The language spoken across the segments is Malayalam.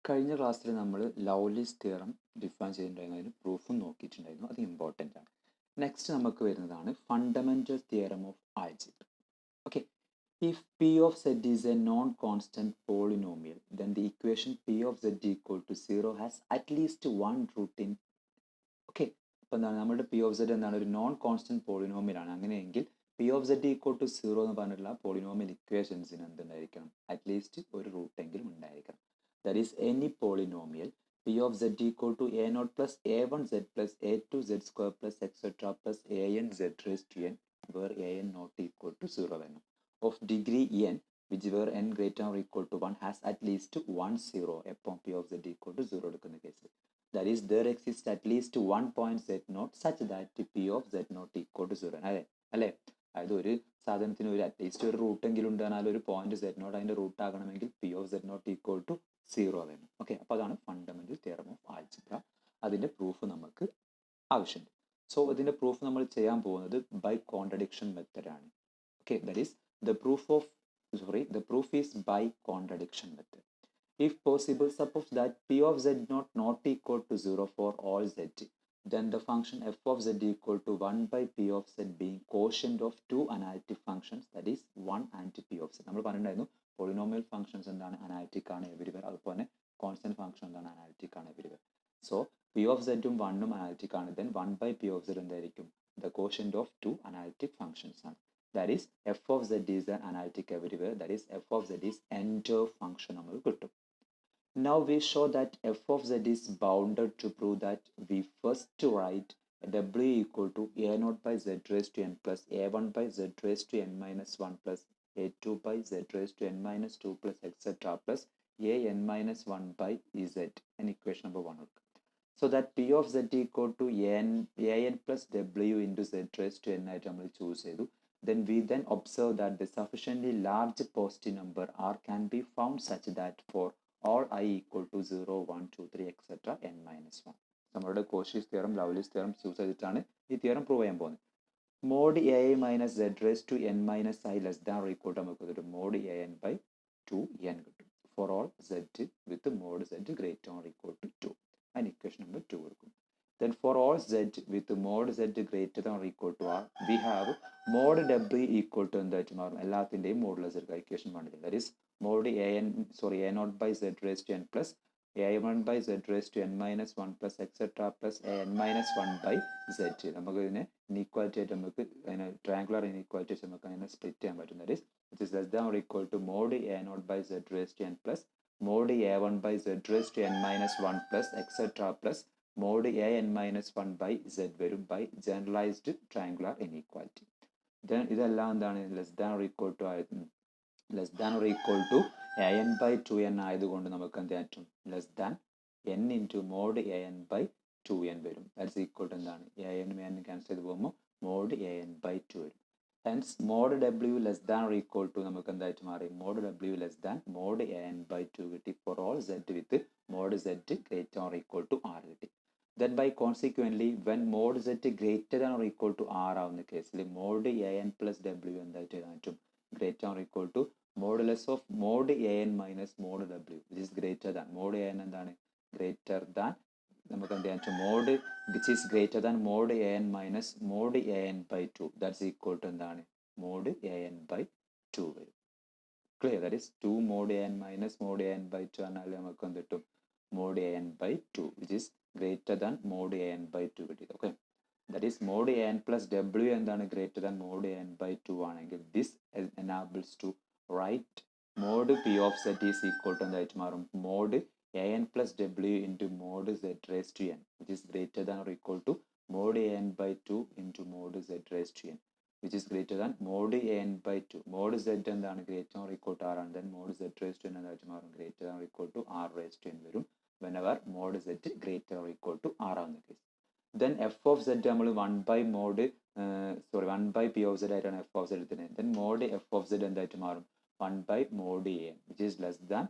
കഴിഞ്ഞ ക്ലാസ്സിൽ നമ്മൾ ലവ്ലിസ് തിയറം ഡിഫൈൻ ചെയ്തിട്ടുണ്ടായിരുന്നു, അതിന് പ്രൂഫും നോക്കിയിട്ടുണ്ടായിരുന്നു. അത് ഇമ്പോർട്ടൻ്റ് ആണ്. നെക്സ്റ്റ് നമുക്ക് വരുന്നതാണ് fundamental theorem of algebra. Okay, if P of Z is a non constant polynomial then the equation P of Z equal to 0 has at least one root in. Okay, അപ്പോൾ എന്താണ് നമ്മുടെ പി ഓഫ് സെഡ് എന്താണ്, ഒരു നോൺ കോൺസ്റ്റൻറ്റ് പോളിനോമിയലാണ്. അങ്ങനെയെങ്കിൽ P of Z equal to 0 എന്ന് പറഞ്ഞിട്ടുള്ള പോളിനോമിയൽ ഇക്വേഷൻസിന് എന്തുണ്ടായിരിക്കണം, അറ്റ്ലീസ്റ്റ് ഒരു റൂട്ടെങ്കിലും ഉണ്ടായിരിക്കണം. That is any polynomial p of z equal to a0 plus a1z plus a2z square plus etc plus an z raised to n where an not equal to 0 വേണം. Of degree n which where n greater or equal to 1 has at least 1 0 upon p of z equal to 0 എടുക്കുന്ന case. That is there exists at least one point z0 such that p of z0 equal to 0. അല്ലേ, അതായത് ഒരു സാധനത്തിന് ഒരു അറ്റ്ലീസ്റ്റ് ഒരു റൂട്ടെങ്കിലും ഉണ്ടാകാൻ ഒരു പോയിന്റ് z0 അതിൻ്റെ റൂട്ട് ആകണമെങ്കിൽ p of z0 equal to 0 വേണം. ഓക്കെ, അപ്പോൾ അതാണ് ഫണ്ടമെൻ്റൽ തിയറം ഓഫ് ആൽജിബ്ര. അതിൻ്റെ പ്രൂഫ് നമുക്ക് ആവശ്യമുണ്ട്. സോ ഇതിൻ്റെ പ്രൂഫ് നമ്മൾ ചെയ്യാൻ പോകുന്നത് ബൈ കോൺട്രഡിക്ഷൻ മെത്തഡാണ്. Okay, that is the proof is by contradiction method. If possible, suppose that p of z not equal to 0 for all z, then the function f of z equal to 1 by p of z being quotient of two analytic functions, that is 1 and p of z. നമ്മൾ പറഞ്ഞിട്ടുണ്ടായിരുന്നു പോളിനോമിയൽ ഫംഗ്ഷൻസ് എന്താണ്, അനാലിറ്റിക് ആണ് എവരിവെയർ. അതുപോലെ കോൺസ്റ്റന്റ് ഫംഗ്ഷൻ എന്താണ്, അനാലിറ്റിക് ആണ് എവരിവെയർ. സോ പി ഓഫ് സെഡും 1ഉം അനാലിറ്റിക് ആണ്. Then 1 by p of z എന്തായിരിക്കും, the quotient of two analytic functions ആണ്. That is f of Z is an analytic everywhere. That is f of Z is entire function നമുക്ക് കിട്ടും. Now we show that f of z is bounded. To prove that, we first write w equal to a0 by z raised to n plus a1 by z raised to n minus 1 plus a2 by z raised to n minus 2 plus etc plus an minus 1 by z in equation number 1. So that p of z equal to an plus w into z raised to n ആയിട്ട് നമ്മൾ ചൂസ് ചെയ്തു. Then we observe that the sufficiently large positive number r can be found such that for all I equal to 0, 1, 2, 3, etc. n minus 1. നമ്മളുടെ Cauchy's theorem, Liouville's theorem use ചെയ്തിട്ടാണ് ഈ തിയറം പ്രൂവ് ചെയ്യാൻ പോകുന്നത്. Mod A I minus Z raise to N minus I less than equal to നമുക്ക് കിട്ടും mod A N by 2n കിട്ടും. For all Z with mod Z greater or equal to 2. അതിന് ഇക്വേഷൻ നമ്പർ 2 കൊടുക്കും. Then for all z with mod z greater than or equal to r, we have mod w equal to എന്തായിട്ട് മാറും, എല്ലാത്തിൻ്റെയും മോഡുലസ് എടുക്കുക. ഇക്വേഷൻ വേണ്ടത് that is mod a0 by z raised to n plus a1 by z raised to n minus 1 plus etc plus an minus 1 by z. നമുക്ക് ഇതിനെ ഇനീക്വാലിറ്റി ആയിട്ട് നമുക്ക് അതിനെ ട്രയാങ്കുലർ ഇനീക്വാലിറ്റി ആയിട്ട് നമുക്ക് അതിനെ സ്പ്ലിറ്റ് ചെയ്യാൻ പറ്റും. That is it is less than or equal to mod a0 by z raised to n plus mod a1 by z raised to n minus 1 plus etc plus മോഡ് an minus 1 by z വരും by generalised triangular inequality. Then ഇതെല്ലാം എന്താണ്, less than or equal to an by 2n ആയതുകൊണ്ട് നമുക്ക് എന്ത് പറ്റും, less than n into mod an by 2n വരും. ദാറ്റ്സ് ഈക്വൽ ടു എന്താണ്, an ക്യാൻസൽ ചെയ്ത് പോകുമ്പോൾ മോഡ് an by 2 വരും. Hence mod w less than or equal to നമുക്ക് എന്തായിട്ട് മാറി, mod w less than mod an by 2 കിട്ടി. For all z with mod z greater or equal to r കിട്ടി. Then by consequently when mod z greater than or equal to r ആവുന്ന കേസിൽ മോഡ് an plus w എന്തായിട്ട് എഴുതാൻ പറ്റും, greater or equal to modulus of mod an minus mod w which is greater than mod an എന്താണ്, ഗ്രേറ്റർ ദാൻ നമുക്ക് എന്ത് ചെയ്യാൻ പറ്റും, mod which is greater than mod an minus mod an by 2 that's equal to എന്താണ്, മോഡ് an by 2 വരും. Clear, that is 2 mod an minus mod an by 2 എന്നാൽ നമുക്ക് എന്ത് കിട്ടും, mod an by 2 which is greater than mod an by 2 കിട്ടിയത്. Okay, that is mod an plus w എന്താണ്, greater than mod an by 2 ആണെങ്കിൽ this enables to write mod P of Z is equal to എന്തായിട്ട് മാറും, mod an plus w into mod z raise to n which is greater than or equal to mod an by 2 into mod z raise to n which is greater than mod an by 2. Mode z എന്താണ്, greater or equal to r ആണ്. Then mod z raise to n എന്തായിട്ട് മാറും, greater than or equal to r raise to n വരും whenever mod z greater or equal to r ആവുന്ന case. Then F of Z നമ്മൾ 1 by p of z ആയിട്ടാണ് എഫ് ഓഫ് സെഡ് എടുത്തത്. Then mod F of Z എന്തായിട്ട് മാറും, 1 by mod an which is less than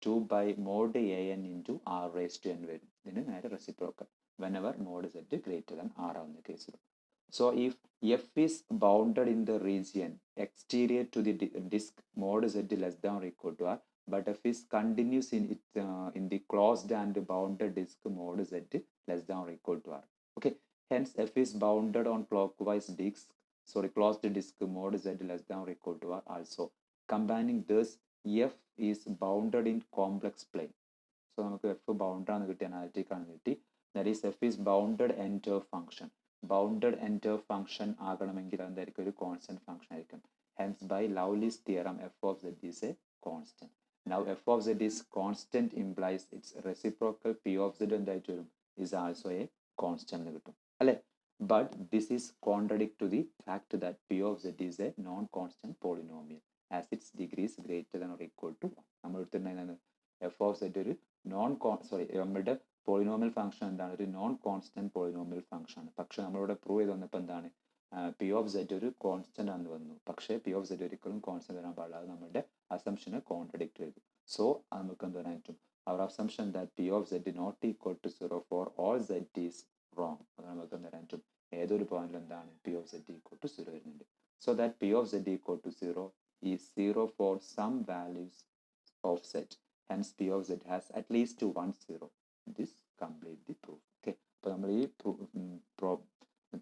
2 by mod an into r raised to n വരും. ഇതിന് നേരെ reciprocal whenever mod z greater than r ആവുന്ന കേസിൽ. So if f is bounded in the region exterior to the disk mod z less than or equal to r, but f is continuous in the closed and bounded disk mode z less than or equal to r. Okay, hence f is bounded on clockwise closed disk mode z less than or equal to r also. Combining this, f is bounded in complex plane. So നമുക്ക് f bounded ആണ് കിട്ടി, അനാലിറ്റിക് ആണ് കിട്ടി. That is f is bounded entire function. Bounded entire function ആകണമെങ്കിൽ എന്തായിരിക്കും, ഒരു കോൺസ്റ്റന്റ് ഫംഗ്ഷൻ ആയിരിക്കും. Hence by Lowry's theorem f of z is a constant. Now f of z is constant implies its reciprocal p of z എന്തായിട്ട് വരും, is also a constant എന്ന് കിട്ടും അല്ലേ. But this is contradict to the fact that p of z is a non-constant polynomial as its degree is greater than or equal to 1. നമ്മൾ എടുത്തിട്ടുണ്ടായിരുന്നത് f of z ഒരു നമ്മുടെ പോളിനോമിയൽ ഫംഗ്ഷൻ എന്താണ്, ഒരു നോൺ കോൺസ്റ്റന്റ് പോളിനോമിയൽ ഫംഗ്ഷൻ ആണ്. പക്ഷെ നമ്മളിവിടെ പ്രൂവ് ചെയ്ത് വന്നപ്പോൾ എന്താണ്, പി ഓഫ് സെറ്റ് ഒരു കോൺസ്റ്റന്റ് ആണെന്ന് വന്നു. പക്ഷേ പി ഓഫ് സെറ്റ് ഒരിക്കലും കോൺസ്റ്റന്റ് വരാൻ പാടില്ല, അത് നമ്മുടെ അസംഷനെ കോൺട്രഡിക്റ്റ് ചെയ്തു. സോ നമുക്ക് എന്ത് പറയാൻ പറ്റും, our assumption that P of Z not equal to 0 for all Z is wrong. അത് നമുക്ക് എന്ത് പറയാൻ പറ്റും, ഏതൊരു പോയിന്റിൽ എന്താണ് P of Z equal to 0 വരുന്നുണ്ട്. So that P of Z equal to 0 is 0 for some values of Z. Hence p of z has at least one 0. This complete the proof. Okay, അപ്പോൾ നമ്മൾ ഈ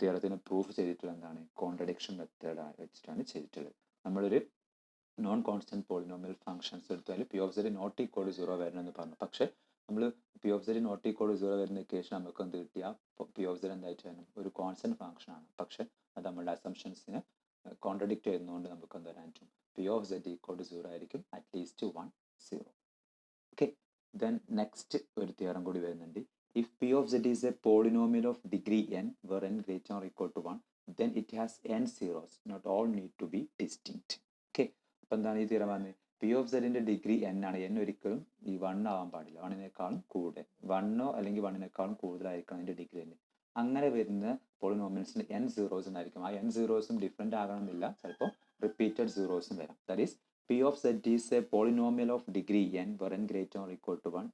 തിയറത്തിന് പ്രൂഫ് ചെയ്തിട്ടുള്ള എന്താണ്, കോൺട്രഡിക്ഷൻ മെത്തേഡ് വെച്ചിട്ടാണ് ചെയ്തിട്ടുള്ളത്. നമ്മളൊരു നോൺ കോൺസ്റ്റന്റ് പോളിനോമിയൽ ഫംഗ്ഷൻസ് എടുത്താൽ P of Z not equal to 0 വരണമെന്ന് പറഞ്ഞു. പക്ഷേ നമ്മൾ P of Z not equal to 0 വരുന്ന കേസ് നമുക്ക് എന്ത് കിട്ടിയാൽ പി ഓഫ് സെറ്റ് എന്തായിട്ട് വരണം, ഒരു കോൺസ്റ്റന്റ് ഫംഗ്ഷൻ ആണ്. പക്ഷേ അത് നമ്മുടെ അസംഷൻസിനെ കോൺട്രഡിക്റ്റ് ചെയ്യുന്നതുകൊണ്ട് നമുക്ക് എന്ത് വരാൻ പറ്റും, P of Z equal to 0 ആയിരിക്കും, അറ്റ്ലീസ്റ്റ് 1 0. Okay, then next ഒരു തിയറം കൂടി വരുന്നുണ്ട്. If p of z is a polynomial of degree n where n greater or equal to 1, then it has n zeros. Not all need to be distinct. Okay, അപ്പോൾ എന്താണ് ഈ തിയറം പറഞ്ഞത്, പി ഓഫ് സെറ്റിൻ്റെ ഡിഗ്രി n ആണ്. n ഒരിക്കലും ഈ 1 ആവാൻ പാടില്ല, 1-നേക്കാളും കൂടുതൽ, 1 അല്ലെങ്കിൽ 1-നേക്കാളും കൂടുതലായിരിക്കണം അതിൻ്റെ ഡിഗ്രി n. അങ്ങനെ വരുന്ന പോളിനോമിയൽസിന് n zeros ഉണ്ടായിരിക്കും. ആ n zeros ഡിഫറെൻ്റ് ആകണമെന്നില്ല, ചിലപ്പോൾ റിപ്പീറ്റഡ് zeros വരാം. That is p of z is a polynomial of degree n where n greater or equal to 1.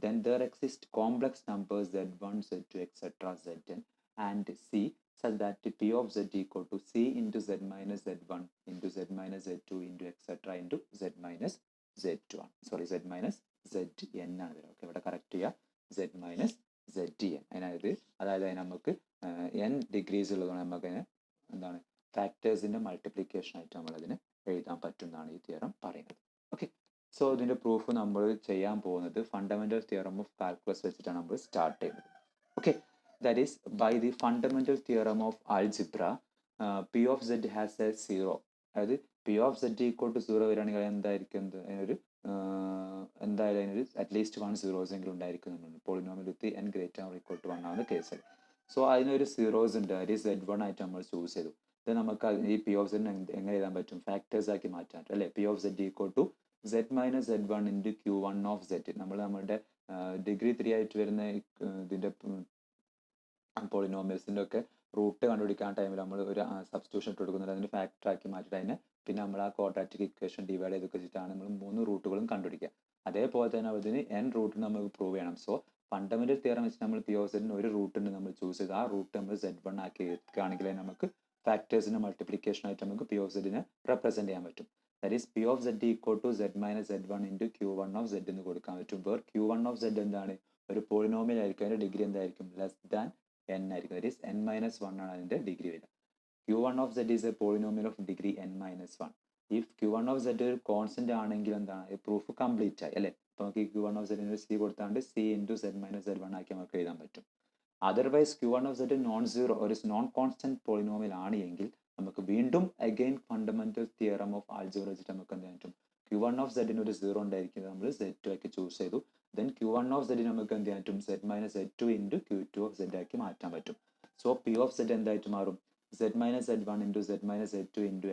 Then there exist complex numbers z1, z2, etc. zn and c such that p of z equal to c into z minus z1 into z minus z2 into etc. into z minus z1. Sorry, z minus zn ആണ് വരിക. ഓക്കെ, ഇവിടെ കറക്റ്റ് ചെയ്യുക, z minus zn. അതായത് നമുക്ക് n ഡിഗ്രീസ് ഉള്ളതുകൊണ്ട് നമുക്കതിന് എന്താണ് ഫാക്ടേഴ്സിൻ്റെ മൾട്ടിപ്ലിക്കേഷൻ ആയിട്ട് നമ്മളതിന് എഴുതാൻ പറ്റുന്നതാണ് ഈ തിയറം പറയുന്നത്. ഓക്കെ, സോ ഇതിൻ്റെ പ്രൂഫ് നമ്മൾ ചെയ്യാൻ പോകുന്നത് ഫണ്ടമെൻ്റൽ തിയറം ഓഫ് കാൽക്കുലസ് വെച്ചിട്ടാണ് നമ്മൾ സ്റ്റാർട്ട് ചെയ്യുന്നത്. Okay, that is by the fundamental theorem of algebra P of Z has a 0. അതായത് P of Z equal to 0 വരികയാണെങ്കിൽ എന്തായിരിക്കും, എന്തായാലും അതിനൊരു അറ്റ്ലീസ്റ്റ് 1 zeros എങ്കിലും ഉണ്ടായിരിക്കും. Polynomial with n greater or equal to 1 ആവുന്ന കേസിൽ. സോ അതിനൊരു zeros ഉണ്ട്, അത് z1 ആയിട്ട് നമ്മൾ ചൂസ് ചെയ്തു. ഇത് നമുക്ക് ഈ പി ഓഫ് സെഡിന് എങ്ങനെ എഴുതാൻ പറ്റും, ഫാക്ടേഴ്സ് ആക്കി മാറ്റാൻ അല്ലേ. P of Z equal to z minus z1 into q1 of z. നമ്മുടെ ഡിഗ്രി 3 ആയിട്ട് വരുന്ന ഇതിൻ്റെ പോളിനോമിയൽസിൻ്റെ ഒക്കെ റൂട്ട് കണ്ടുപിടിക്കാൻ ടൈമിൽ നമ്മൾ ഒരു സബ്സ്റ്റിറ്റ്യൂഷൻ ഇട്ട് കൊടുക്കുന്നുണ്ട്, അതിന് ഫാക്ടർ ആക്കി മാറ്റിയിട്ട് അതിനെ പിന്നെ നമ്മൾ ആ ക്വാഡ്രാറ്റിക് ഇക്വേഷൻ ഡിവൈഡ് ചെയ്ത് വെച്ചിട്ടാണ് നമ്മൾ 3 റൂട്ടുകളും കണ്ടുപിടിക്കുക. അതേപോലെ തന്നെ അതിന് n റൂട്ട് നമുക്ക് പ്രൂവ് ചെയ്യണം. സോ ഫണ്ടമെൻ്റൽ തിയറം വെച്ച് നമ്മൾ പി ഓഫ് സെഡിന് ഒരു റൂട്ടുണ്ട് നമ്മൾ ചൂസ് ചെയ്ത് ആ റൂട്ട് നമ്മൾ z1 ആക്കി എടുക്കുകയാണെങ്കിൽ നമുക്ക് ഫാക്ടേഴ്സിൻ്റെ മൾട്ടിപ്ലിക്കേഷൻ ആയിട്ട് നമുക്ക് പി ഓഫ് സെഡിനെ റെപ്രസെൻറ്റ് ചെയ്യാൻ പറ്റും. That is P of Z equal to z minus z1 into q1 of z എന്ന് കൊടുക്കാൻ പറ്റും. വേർ q1 ഓഫ് z എന്താണ്, ഒരു പോളിനോമിയൽ ആയിരിക്കും, അതിൻ്റെ ഡിഗ്രി എന്തായിരിക്കും, ലെസ് ദാൻ n ആയിരിക്കും. ദാറ്റ് ഈസ് n മൈനസ് 1 ആണ് അതിൻ്റെ ഡിഗ്രി വരിക. q1 of z is A polynomial of degree n minus 1. If q1 of z ഒരു കോൺസ്റ്റന്റ് ആണെങ്കിൽ എന്താണ്, പ്രൂഫ് കംപ്ലീറ്റ് ആയി അല്ലേ. അപ്പോൾ നമുക്ക് ഈ q1 of z c കൊടുത്താണ്ട് c into z minus z1 ആക്കി നമുക്ക് എഴുതാൻ പറ്റും. Otherwise q1 of z non zero ഒരു നോൺ കോൺസ്റ്റന്റ് പോളിനോമിയൽ ആണ് എങ്കിൽ നമുക്ക് വീണ്ടും again fundamental theorem of algebra വെച്ചിട്ട് നമുക്ക് എന്ത് പറ്റും, q1 ഓഫ് z ഒരു 0 ഉണ്ടായിരിക്കും, നമ്മൾ z2 ആക്കി ചൂസ് ചെയ്തു. ദെൻ q1 ഓഫ് z നമുക്ക് എന്ത് ചെയ്യാൻ പറ്റും, z minus z2 into q2 of z ആക്കി മാറ്റാൻ പറ്റും. സോ പി ഓഫ് z എന്തായിട്ട് മാറും, z minus z1 into z minus z2 into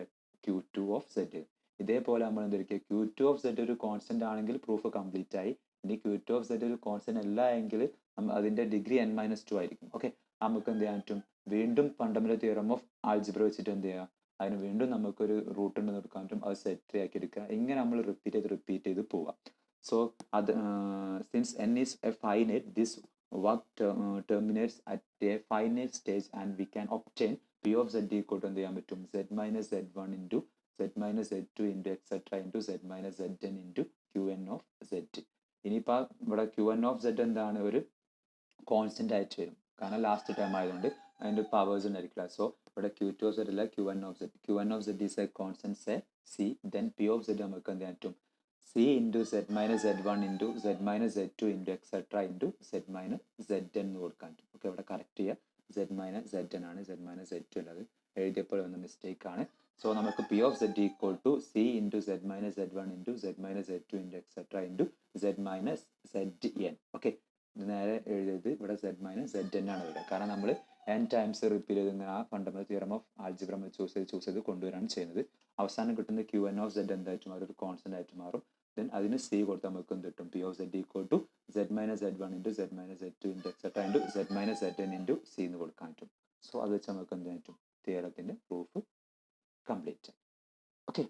q2 of z. ഇതേപോലെ നമ്മൾ എന്തായിരിക്കും, q2 ഓഫ് z ഒരു കോൺസ്റ്റന്റ് ആണെങ്കിൽ പ്രൂഫ് കംപ്ലീറ്റ് ആയി. ഇനി q2 ഓഫ് z ഒരു കോൺസ്റ്റന്റ് അല്ല എങ്കിൽ അതിൻ്റെ ഡിഗ്രി n മൈനസ് 2 ആയിരിക്കും. ഓക്കെ, നമുക്ക് എന്ത് ചെയ്യാൻ പറ്റും, വീണ്ടും ഫണ്ടമെന്റൽ തിയറം ഓഫ് ആൽജിബ്ര വെച്ചിട്ട് എന്ത് ചെയ്യുക, അതിന് വീണ്ടും നമുക്കൊരു റൂട്ട് ഉണ്ടെന്ന് എടുക്കാൻ പറ്റും, അത് സെറ്റ് ആക്കി എടുക്കുക. ഇങ്ങനെ നമ്മൾ റിപ്പീറ്റ് ചെയ്ത് പോവുക. സോ അത് since n is a finite, this work terminates at a finite stage and we can obtain P of z equal to എന്ത് ചെയ്യാൻ പറ്റും, z minus z1 into z minus z2 into etcetera into z minus zn into Q N of Z. ഇനിയിപ്പോൾ ഇവിടെ ക്യു എൻ ഓഫ് സെഡ് എന്താണ്, ഒരു കോൺസ്റ്റൻ്റ് ആയിട്ട് വരും, കാരണം ലാസ്റ്റ് ടേം ആയതുകൊണ്ട് അതിൻ്റെ പവേഴ്സ് ഉണ്ടായിരിക്കില്ല. സോ ഇവിടെ ക്യൂ ടു ഓഫ് സെഡ് അല്ല, q N of z. Q N of Z is a constant say c, then p of z നമുക്ക് എന്ത് ചെയ്യാൻ പറ്റും, c into Z minus Z one into Z minus Z two into etcetera into Z minus Z n എന്ന് കൊടുക്കാൻ പറ്റും. ഓക്കെ, ഇവിടെ കറക്റ്റ് ചെയ്യുക, സെഡ് മൈനസ് സെഡ് എൻ ആണ്, സെഡ് മൈനസ് സെഡ് ടു അല്ലത് എഴുതിയപ്പോൾ വന്ന മിസ്റ്റേക്ക് ആണ്. സോ നമുക്ക് P of Z equal to C into Z minus Z one into Z minus Z two into etcetera into Z minus Z N. Okay, ഇത് നേരെ എഴുതിയത് ഇവിടെ സെഡ് മൈനസ് സെഡ് എൻ ആണ് വരിക, കാരണം നമ്മൾ എൻ ടൈംസ് റിപ്പീറ്റ് ചെയ്ത് ഇങ്ങനെ ആ ഫണ്ടമെന്റൽ തിയറം ഓഫ് ആൽജിബ്ര നമ്മൾ ചൂസ് ചെയ്ത് കൊണ്ടുവരാണ് ചെയ്യുന്നത്. അവസാനം കിട്ടുന്ന ക്യു എൻ ഓഫ് സെഡ് എന്തായിട്ട് മാറും, ഒരു കോൺസ്റ്റന്റ് ആയിട്ട് മാറും. ദെൻ അതിന് സി കൊടുത്താൽ നമുക്ക് എന്ത് കിട്ടും, P of Z equal to Z minus Z one into Z minus Z two into etcetera into Z minus Z N into C എന്ന് കൊടുക്കാൻ പറ്റും. സോ അത് വെച്ച് നമുക്ക് എന്ത് പറ്റും, തിയറത്തിൻ്റെ പ്രൂഫ് കംപ്ലീറ്റ്. ഓക്കെ,